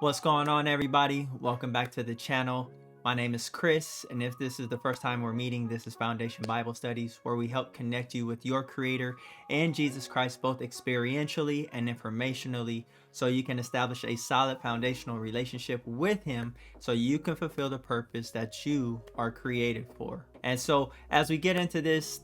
What's going on, everybody? Welcome back to the channel. My name is Chris, and if this is the first time we're meeting, this is Foundation Bible Studies, where we help connect you with your Creator and Jesus Christ, both experientially and informationally, so you can establish a solid foundational relationship with Him so you can fulfill the purpose that you are created for. And so as we get into this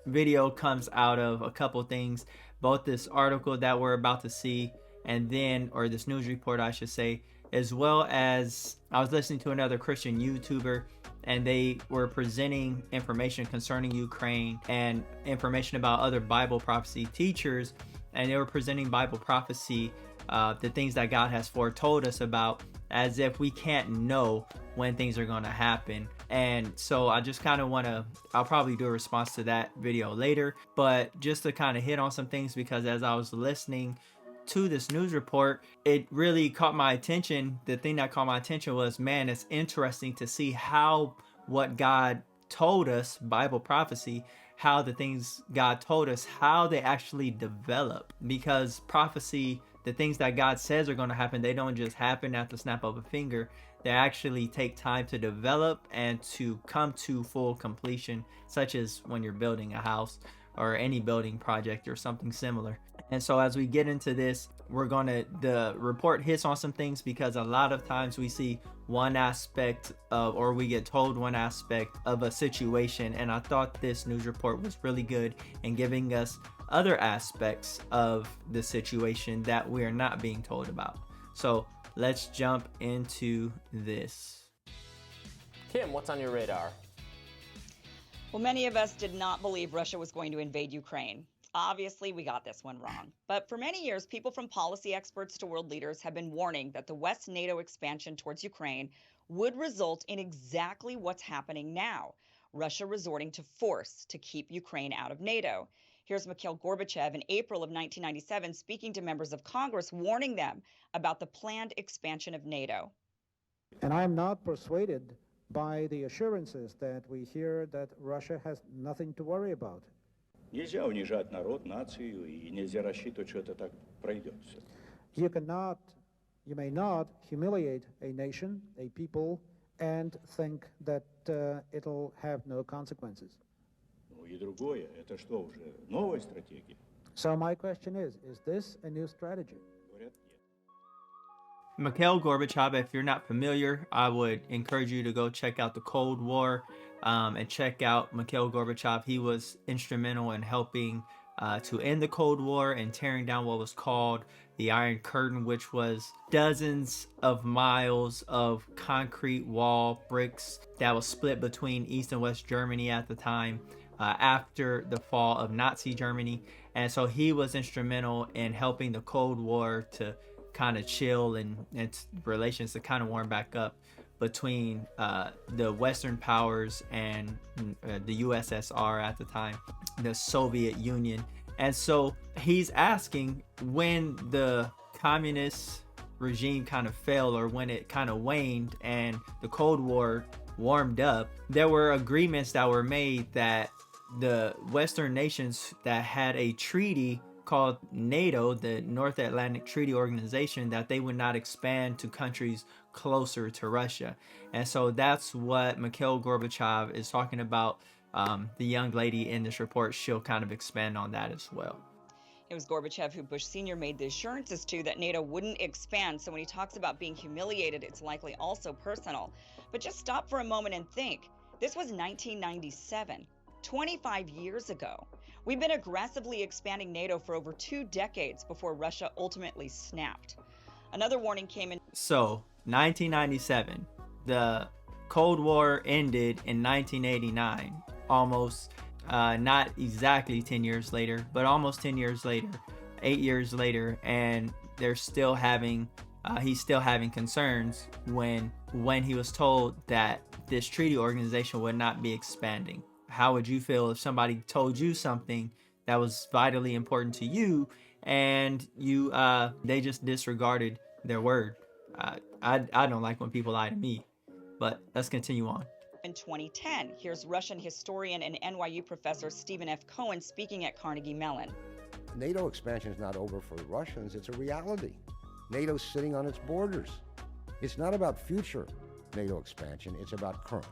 video comes out of a couple things, both this article that we're about to see and then, or this news report I should say, as well as I was listening to another Christian YouTuber, and they were presenting information concerning Ukraine and information about other Bible prophecy teachers, and they were presenting Bible prophecy, the things that God has foretold us about, as if we can't know when things are going to happen. And so I just kind of want to, I'll probably do a response to that video later, but just to kind of hit on some things, because as I was listening to this news report, it really caught my attention. The thing that caught my attention was, man, it's interesting to see how what God told us, Bible prophecy, how the things God told us, how they actually develop. Because prophecy, the things that God says are going to happen, they don't just happen at the snap of a finger. They actually take time to develop and to come to full completion, such as when you're building a house or any building project or something similar. And so as we get into this, the report hits on some things, because a lot of times we see one aspect of, or we get told one aspect of a situation, and I thought this news report was really good in giving us other aspects of the situation that we are not being told about. So let's jump into this. Kim, what's on your radar? Well, many of us did not believe Russia was going to invade Ukraine. Obviously, we got this one wrong. But for many years, people from policy experts to world leaders have been warning that the West NATO expansion towards Ukraine would result in exactly what's happening now, Russia resorting to force to keep Ukraine out of NATO. Here's Mikhail Gorbachev in April of 1997 speaking to members of Congress, warning them about the planned expansion of NATO. And I'm not persuaded by the assurances that we hear that Russia has nothing to worry about. Нельзя унижать народ, нацию, и нельзя рассчитывать, что это так пройдет все. You may not humiliate a nation, a people, and think that it'll have no consequences. Ну и другое, это что уже, новая стратегия? So my question is this a new strategy? Говорят, нет. Mikhail Gorbachev, if you're not familiar, I would encourage you to go check out the Cold War and check out Mikhail Gorbachev. He was instrumental in helping to end the Cold War and tearing down what was called the Iron Curtain, which was dozens of miles of concrete wall bricks that was split between East and West Germany at the time, after the fall of Nazi Germany. And so he was instrumental in helping the Cold War to kind of chill and relations to kind of warm back up between the Western powers and the USSR at the time, the Soviet Union. And so he's asking, when the communist regime kind of fell, or when it kind of waned and the Cold War warmed up, there were agreements that were made that the Western nations that had a treaty called NATO, the North Atlantic Treaty Organization, that they would not expand to countries closer to Russia. And so that's what Mikhail Gorbachev is talking about. The young lady in this report, she'll kind of expand on that as well. It was Gorbachev who Bush Sr. made the assurances to that NATO wouldn't expand. So when he talks about being humiliated, it's likely also personal. But just stop for a moment and think. This was 1997, 25 years ago. We've been aggressively expanding NATO for over 2 decades before Russia ultimately snapped. Another warning came in. So 1997, the Cold War ended in 1989, almost not exactly 10 years later, but almost 10 years later, 8 years later, and they're still having he's still having concerns when he was told that this treaty organization would not be expanding. How would you feel if somebody told you something that was vitally important to you and you they just disregarded their word? I don't like when people lie to me, but let's continue on. In 2010, here's Russian historian and NYU professor Stephen F. Cohen speaking at Carnegie Mellon. NATO expansion is not over for the Russians, it's a reality. NATO's sitting on its borders. It's not about future NATO expansion, it's about current.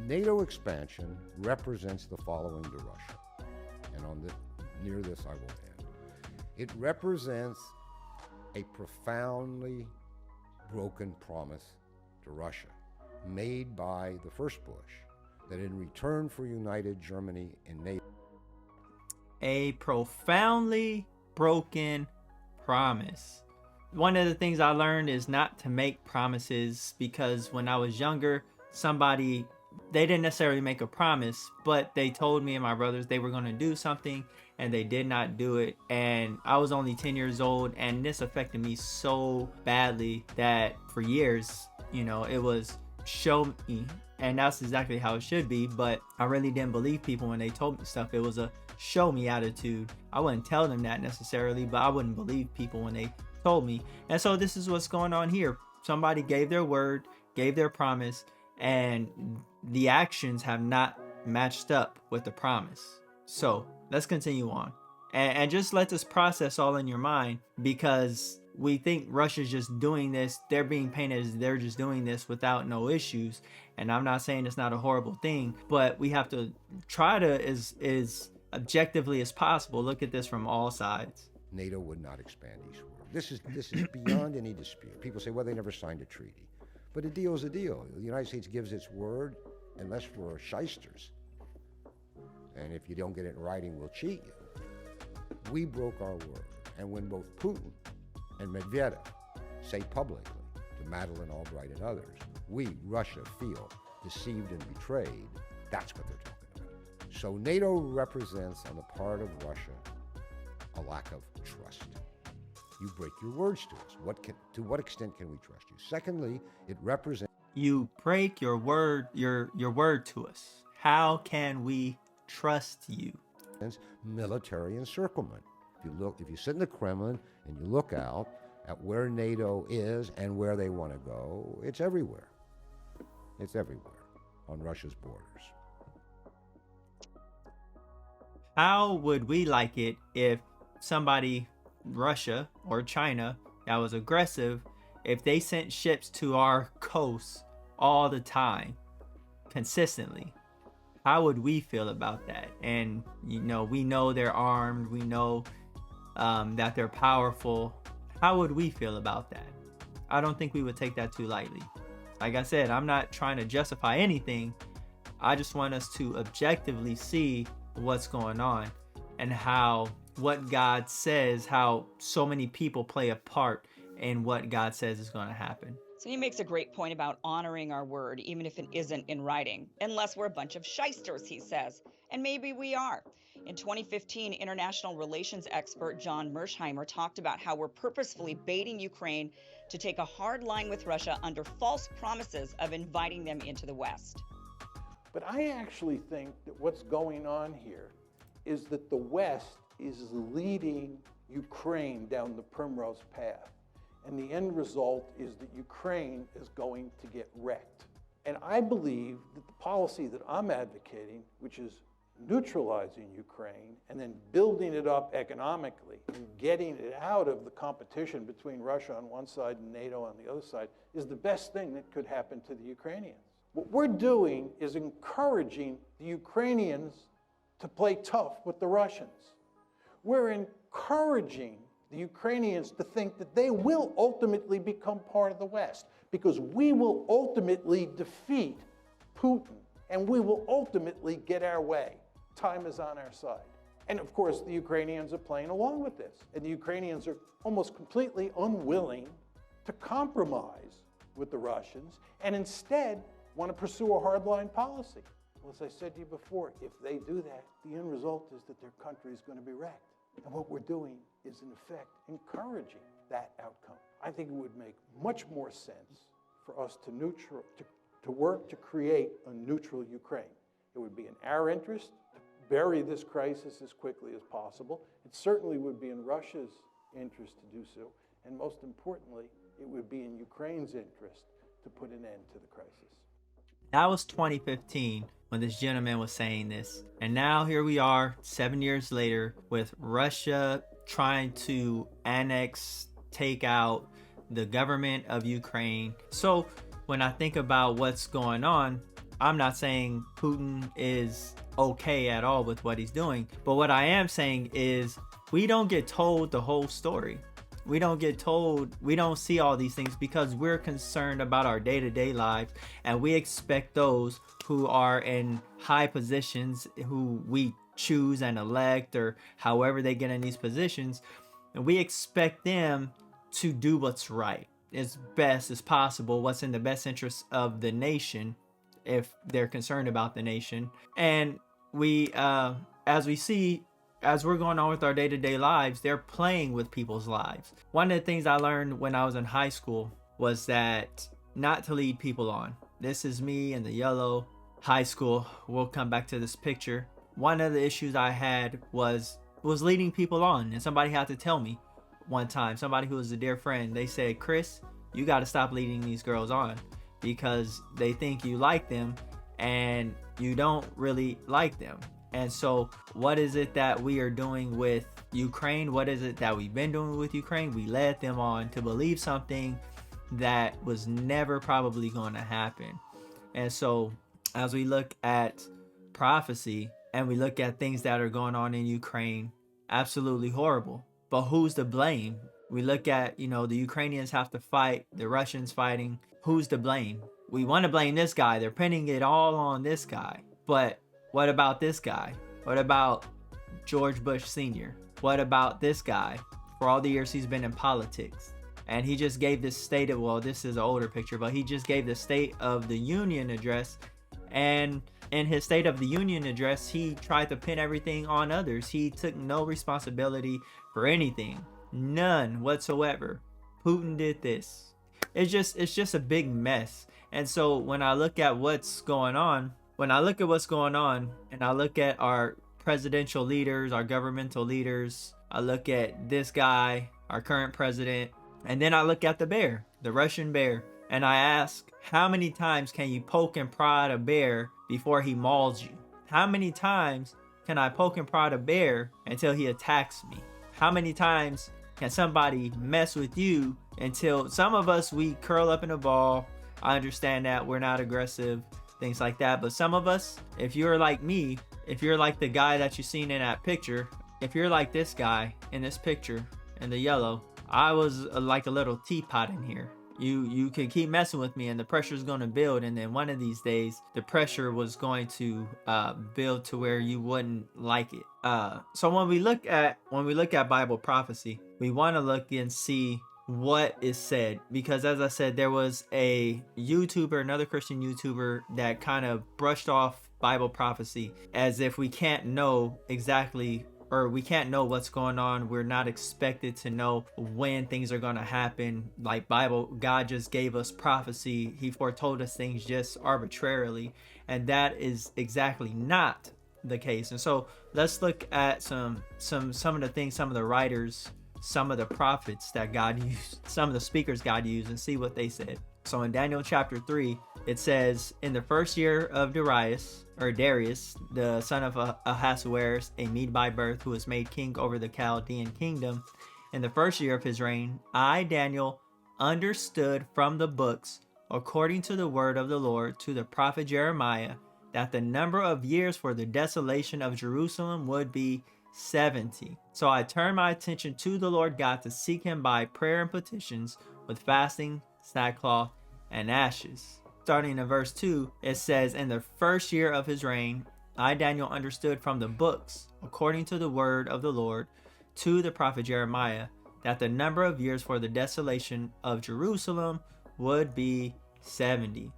NATO expansion represents the following to Russia, and near this I will end. It represents a profoundly broken promise to Russia made by the first Bush that in return for united Germany in NATO. A profoundly broken promise. One of the things I learned is not to make promises, because when I was younger, they didn't necessarily make a promise, but they told me and my brothers they were going to do something and they did not do it. And I was only 10 years old, and this affected me so badly that for years, it was show me, and that's exactly how it should be. But I really didn't believe people when they told me stuff. It was a show me attitude. I wouldn't tell them that necessarily, but I wouldn't believe people when they told me. And so this is what's going on here. Somebody gave their word, gave their promise, and the actions have not matched up with the promise. So let's continue on, and just let this process all in your mind, because we think Russia's just doing this. They're being painted as they're just doing this without no issues. And I'm not saying it's not a horrible thing, but we have to try to, as objectively as possible, look at this from all sides. NATO would not expand eastward. This is beyond any dispute. People say, well, they never signed a treaty. But a deal is a deal. The United States gives its word, unless we're shysters. And if you don't get it in writing, we'll cheat you. We broke our word. And when both Putin and Medvedev say publicly to Madeleine Albright and others, we, Russia, feel deceived and betrayed, that's what they're talking about. So NATO represents, on the part of Russia, a lack of trust. You break your words to us. To what extent can we trust you? Secondly, it represents... You break your word, your word to us. How can we trust you? Military encirclement. If you sit in the Kremlin and you look out at where NATO is and where they want to go, it's everywhere. It's everywhere on Russia's borders. How would we like it if somebody, Russia or China, that was aggressive, if they sent ships to our coast all the time, consistently? How would we feel about that? And we know they're armed, we know that they're powerful. How would we feel about that? I don't think we would take that too lightly. Like I said, I'm not trying to justify anything. I just want us to objectively see what's going on, and how what God says, how so many people play a part in what God says is going to happen. So he makes a great point about honoring our word, even if it isn't in writing, unless we're a bunch of shysters, he says. And maybe we are. In 2015, international relations expert John Mersheimer talked about how we're purposefully baiting Ukraine to take a hard line with Russia under false promises of inviting them into the West. But I actually think that what's going on here is that the West is leading Ukraine down the primrose path. And the end result is that Ukraine is going to get wrecked. And I believe that the policy that I'm advocating, which is neutralizing Ukraine and then building it up economically and getting it out of the competition between Russia on one side and NATO on the other side, is the best thing that could happen to the Ukrainians. What we're doing is encouraging the Ukrainians to play tough with the Russians. We're encouraging the Ukrainians to think that they will ultimately become part of the West, because we will ultimately defeat Putin and we will ultimately get our way. Time is on our side. And of course, the Ukrainians are playing along with this. And the Ukrainians are almost completely unwilling to compromise with the Russians, and instead want to pursue a hardline policy. Well, as I said to you before, if they do that, the end result is that their country is going to be wrecked. And what we're doing is, in effect, encouraging that outcome. I think it would make much more sense for us to work to create a neutral Ukraine. It would be in our interest to bury this crisis as quickly as possible. It certainly would be in Russia's interest to do so. And most importantly, it would be in Ukraine's interest to put an end to the crisis. That was 2015 when this gentleman was saying this. And now here we are 7 years later with Russia trying to annex, take out the government of Ukraine. So when I think about what's going on, I'm not saying Putin is okay at all with what he's doing. But what I am saying is we don't get told the whole story. We don't get told, we don't see all these things because we're concerned about our day-to-day lives, and we expect those who are in high positions, who we choose and elect, or however they get in these positions, and we expect them to do what's right as best as possible, what's in the best interest of the nation, if they're concerned about the nation. And we, as we see, as we're going on with our day-to-day lives, they're playing with people's lives. One of the things I learned when I was in high school was that not to lead people on. This is me in the yellow high school. We'll come back to this picture. One of the issues I had was leading people on, and somebody had to tell me one time, somebody who was a dear friend, they said, Chris, you got to stop leading these girls on because they think you like them and you don't really like them. And so what is it that we are doing with Ukraine? What is it that we've been doing with Ukraine? We led them on to believe something that was never probably going to happen. And so as we look at prophecy and we look at things that are going on in Ukraine, absolutely horrible. But who's to blame? We look at, the Ukrainians have to fight, the Russians fighting. Who's to blame? We want to blame this guy. They're pinning it all on this guy. But what about this guy? What about George Bush Sr.? What about this guy for all the years he's been in politics? And he just gave this state of, well, this is an older picture, but he just gave the State of the Union address. And in his State of the Union address, he tried to pin everything on others. He took no responsibility for anything. None whatsoever. Putin did this. It's just a big mess. And so when I look at what's going on, and I look at our presidential leaders, our governmental leaders, I look at this guy, our current president, and then I look at the bear, the Russian bear, and I ask, how many times can you poke and prod a bear before he mauls you? How many times can I poke and prod a bear until he attacks me? How many times can somebody mess with you until some of us, we curl up in a ball? I understand that we're not aggressive, things like that. But some of us, if you're like me, if you're like the guy that you seen in that picture, if you're like this guy in this picture in the yellow, I was like a little teapot in here. You could keep messing with me and the pressure is going to build, and then one of these days the pressure was going to build to where you wouldn't like it. So when we look at Bible prophecy, we want to look and see what is said, because as I said, there was a YouTuber, another Christian YouTuber, that kind of brushed off Bible prophecy as if we can't know exactly, or we can't know what's going on. We're not expected to know when things are going to happen. Like God just gave us prophecy. He foretold us things just arbitrarily, and that is exactly not the case. And so let's look at some of the things, some of the writers, some of the prophets that God used, some of the speakers God used, and see what they said. So in Daniel chapter 3, it says, in the first year of Darius, the son of Ahasuerus, a Mede by birth, who was made king over the Chaldean kingdom, in the first year of his reign, I, Daniel, understood from the books, according to the word of the Lord, to the prophet Jeremiah, that the number of years for the desolation of Jerusalem would be 70. So I turned my attention to the Lord God to seek him by prayer and petitions with fasting, sackcloth, and ashes. Starting in verse 2, it says, in the first year of his reign, I, Daniel, understood from the books, according to the word of the Lord, to the prophet Jeremiah, that the number of years for the desolation of Jerusalem would be 70.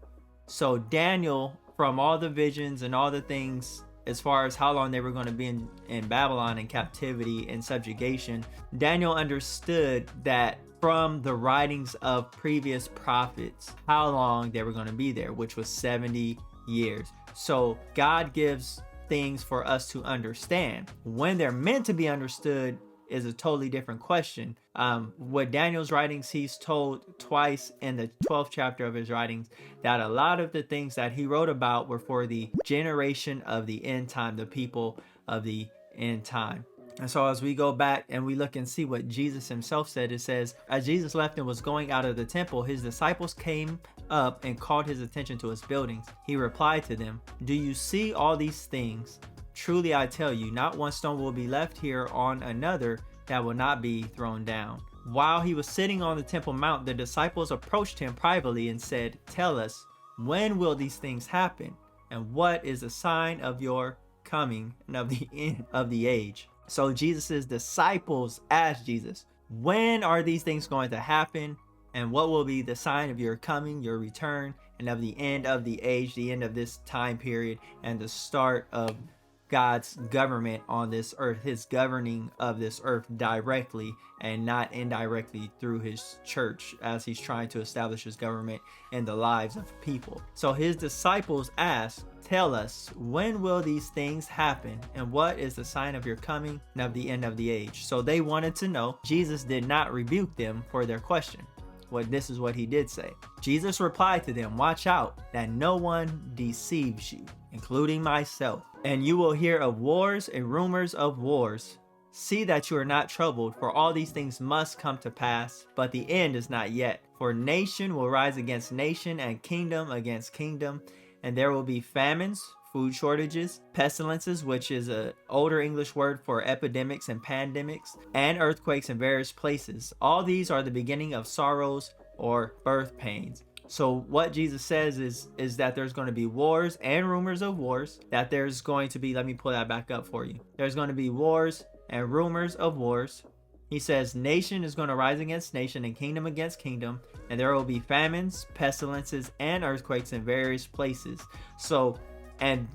So Daniel, from all the visions and all the things, as far as how long they were going to be in Babylon in captivity and subjugation, Daniel understood that from the writings of previous prophets, how long they were going to be there, which was 70 years. So God gives things for us to understand. When they're meant to be understood, is a totally different question. With Daniel's writings, he's told twice in the 12th chapter of his writings that a lot of the things that he wrote about were for the generation of the end time, the people of the end time. And so as we go back and we look and see what Jesus himself said, it says, as Jesus left and was going out of the temple, his disciples came up and called his attention to its buildings. He replied to them, "Do you see all these things? Truly I tell you, not one stone will be left here on another that will not be thrown down." While he was sitting on the Temple Mount, the disciples approached him privately and said, "Tell us, when will these things happen? And what is the sign of your coming and of the end of the age?" So Jesus' disciples asked Jesus, when are these things going to happen? And what will be the sign of your coming, your return, and of the end of the age, the end of this time period, and the start of God's government on this earth, his governing of this earth directly and not indirectly through his church as he's trying to establish his government in the lives of people. So his disciples asked, "Tell us, when will these things happen? And what is the sign of your coming and of the end of the age?" So they wanted to know. Jesus did not rebuke them for their question. This is what he did say. Jesus replied to them, "Watch out that no one deceives you, including myself. And you will hear of wars and rumors of wars. See that you are not troubled, for all these things must come to pass, but the end is not yet. For nation will rise against nation, and kingdom against kingdom, and there will be famines, food shortages, pestilences, which is an older English word for epidemics and pandemics, and earthquakes in various places. All these are the beginning of sorrows or birth pains." So what Jesus says is that there's going to be wars and rumors of wars, that there's going to be, let me pull that back up for you. There's going to be wars and rumors of wars. He says nation is going to rise against nation and kingdom against kingdom, and there will be famines, pestilences, and earthquakes in various places. So, and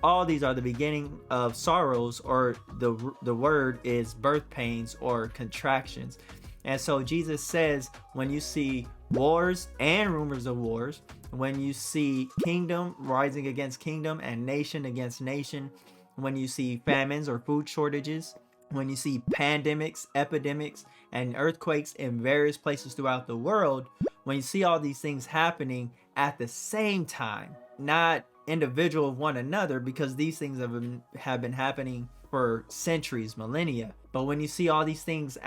all these are the beginning of sorrows, or the word is birth pains or contractions. And so Jesus says, when you see wars and rumors of wars, when you see kingdom rising against kingdom and nation against nation, when you see famines or food shortages, when you see pandemics, epidemics, and earthquakes in various places throughout the world, when you see all these things happening at the same time, not individual of one another, because these things have been happening for centuries, millennia. But when you see all these things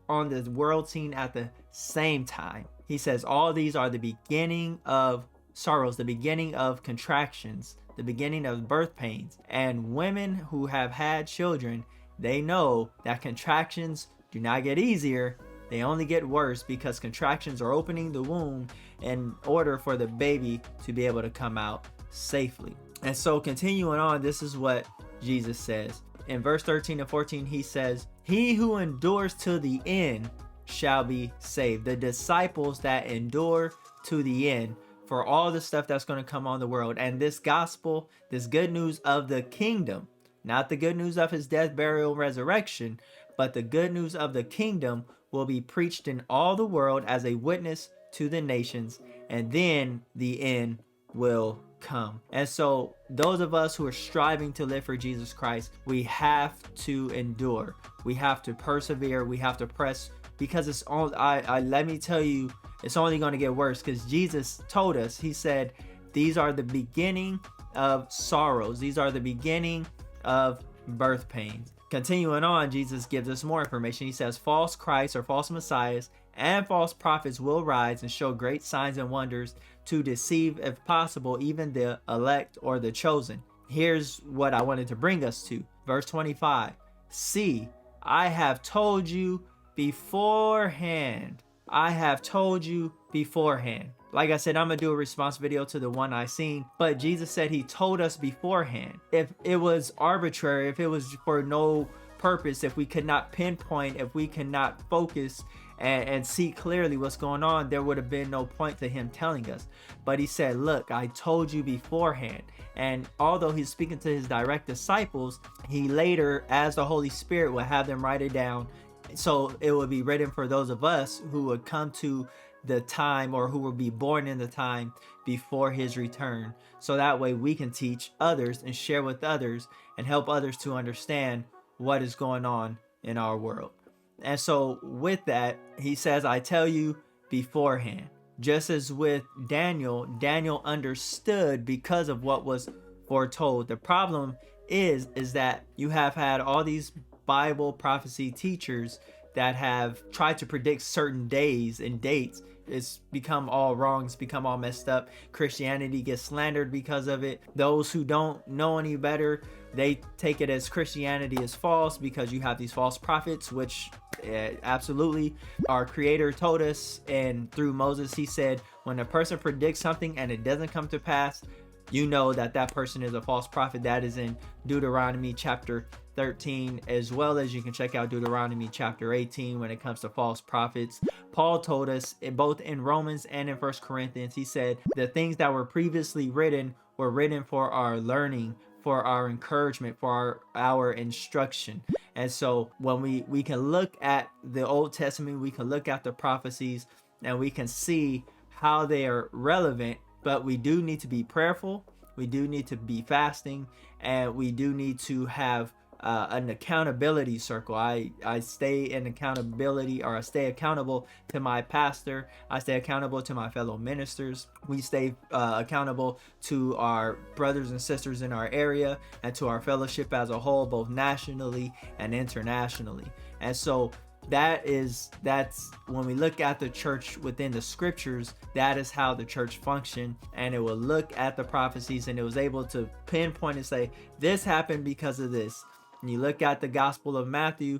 on the world scene at the same time, he says all these are the beginning of sorrows, the beginning of contractions, the beginning of birth pains. And women who have had children, they know that contractions do not get easier. They only get worse, because contractions are opening the womb in order for the baby to be able to come out safely. And so continuing on, this is what Jesus says. In verse 13 and 14, he says, "He who endures to the end shall be saved." The disciples that endure to the end for all the stuff that's going to come on the world. And this gospel, this good news of the kingdom, not the good news of his death, burial, resurrection, but the good news of the kingdom will be preached in all the world as a witness to the nations, and then the end will come. And so those of us who are striving to live for Jesus Christ, we have to endure. We have to persevere. We have to press, because it's all, let me tell you, it's only going to get worse, because Jesus told us, he said, these are the beginning of sorrows. These are the beginning of birth pains. Continuing on, Jesus gives us more information. He says, false Christs or false messiahs and false prophets will rise and show great signs and wonders to deceive, if possible, even the elect or the chosen. Here's what I wanted to bring us to. Verse 25. "See, I have told you beforehand." I have told you beforehand. Like I said, I'm going to do a response video to the one I seen, but Jesus said he told us beforehand. If it was arbitrary, if it was for no purpose, if we could not pinpoint, if we could not focus and see clearly what's going on, there would have been no point to him telling us. But he said, look, I told you beforehand. And although he's speaking to his direct disciples, he later, as the Holy Spirit, will have them write it down. So it will be written for those of us who would come to the time, or who will be born in the time before his return. So that way we can teach others and share with others and help others to understand what is going on in our world. And so with that, he says, I tell you beforehand. Just as with Daniel, Daniel understood because of what was foretold. The problem is that you have had all these Bible prophecy teachers that have tried to predict certain days and dates. It's become all wrong. It's become all messed up. Christianity gets slandered because of it. Those who don't know any better, they take it as Christianity is false because you have these false prophets, which absolutely our Creator told us. And through Moses, he said, when a person predicts something and it doesn't come to pass, you know that that person is a false prophet. That is in Deuteronomy chapter 13, as well as you can check out Deuteronomy chapter 18 when it comes to false prophets. Paul told us both in Romans and in 1 Corinthians, he said the things that were previously written were written for our learning, for our encouragement, for our instruction. And so when we can look at the Old Testament, we can look at the prophecies, and we can see how they are relevant. But we do need to be prayerful, we do need to be fasting, and we do need to have an accountability circle. I stay in accountability, or I stay accountable to my pastor. I stay accountable to my fellow ministers. We stay accountable to our brothers and sisters in our area and to our fellowship as a whole, both nationally and internationally. And so that's when we look at the church within the scriptures, that is how the church functioned. And it will look at the prophecies, and it was able to pinpoint and say, this happened because of this. And you look at the Gospel of Matthew,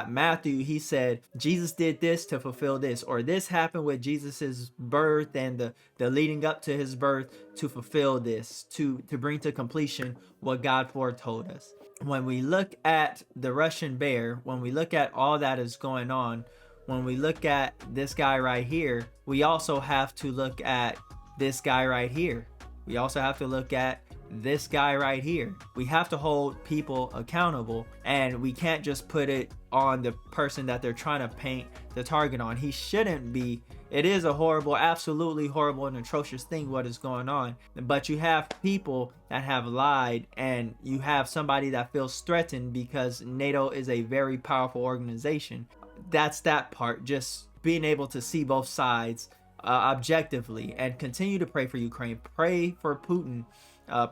Matthew, he said, Jesus did this to fulfill this, or this happened with Jesus's birth and the leading up to his birth to fulfill this, to bring to completion what God foretold us. When we look at the Russian bear, when we look at all that is going on, when we look at this guy right here, we also have to look at this guy right here. We also have to look at this guy right here. We have to hold people accountable, and we can't just put it on the person that they're trying to paint the target on. He shouldn't be. It is a horrible, absolutely horrible and atrocious thing what is going on. But you have people that have lied, and you have somebody that feels threatened because NATO is a very powerful organization. That's that part, just being able to see both sides objectively, and continue to pray for Ukraine. Pray for Putin.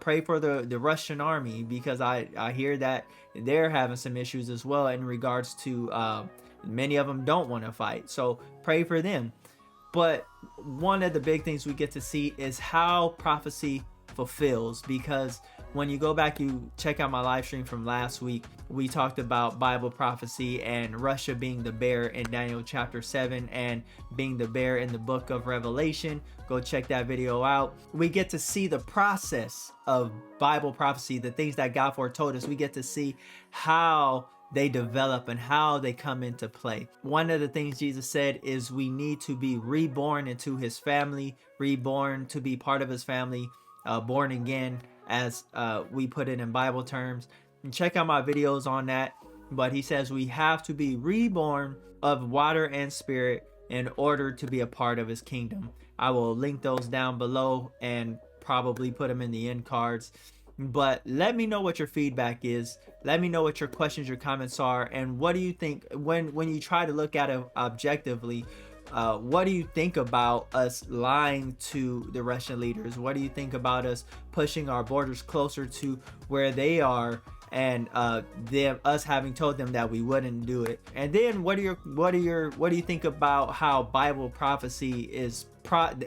Pray for the Russian army, because I hear that they're having some issues as well in regards to many of them don't want to fight. So pray for them. But one of the big things we get to see is how prophecy fulfills, because when you go back, you check out my live stream from last week, we talked about Bible prophecy and Russia being the bear in Daniel chapter 7 and being the bear in the book of Revelation. Go check that video out. We get to see the process of Bible prophecy, the things that God foretold us. We get to see how they develop and how they come into play. One of the things Jesus said is we need to be reborn into his family, reborn to be part of his family, born again, as we put it in Bible terms. And check out my videos on that. But he says we have to be reborn of water and spirit in order to be a part of his kingdom. I will link those down below and probably put them in the end cards. But let me know what your feedback is. Let me know what your questions, your comments are, and what do you think when you try to look at it objectively. What do you think about us lying to the Russian leaders? What do you think about us pushing our borders closer to where they are, and us having told them that we wouldn't do it? And then what do you think about how Bible prophecy is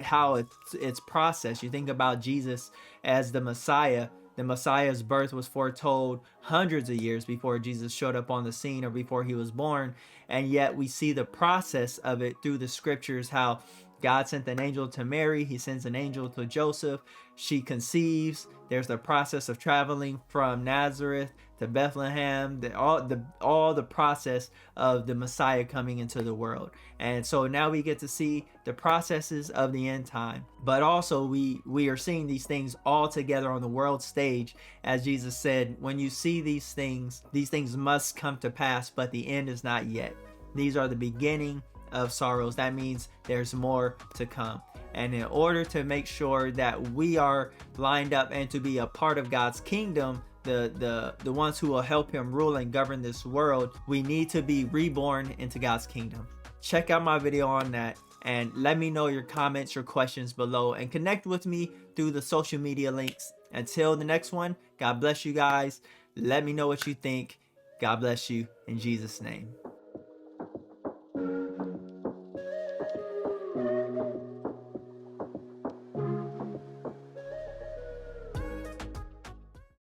how it's processed? You think about Jesus as the Messiah. The Messiah's birth was foretold hundreds of years before Jesus showed up on the scene or before he was born. And yet we see the process of it through the scriptures, how God sent an angel to Mary. He sends an angel to Joseph. She conceives. There's the process of traveling from Nazareth to Bethlehem, all the process of the Messiah coming into the world. And so now we get to see the processes of the end time. But also we are seeing these things all together on the world stage. As Jesus said, when you see these things must come to pass, but the end is not yet. These are the beginning of sorrows. That means there's more to come. And in order to make sure that we are lined up and to be a part of God's kingdom, the ones who will help him rule and govern this world, we need to be reborn into God's kingdom. Check out my video on that and let me know your comments, your questions below, and connect with me through the social media links. Until the next one, God bless you guys. Let me know what you think. God bless you in Jesus' name.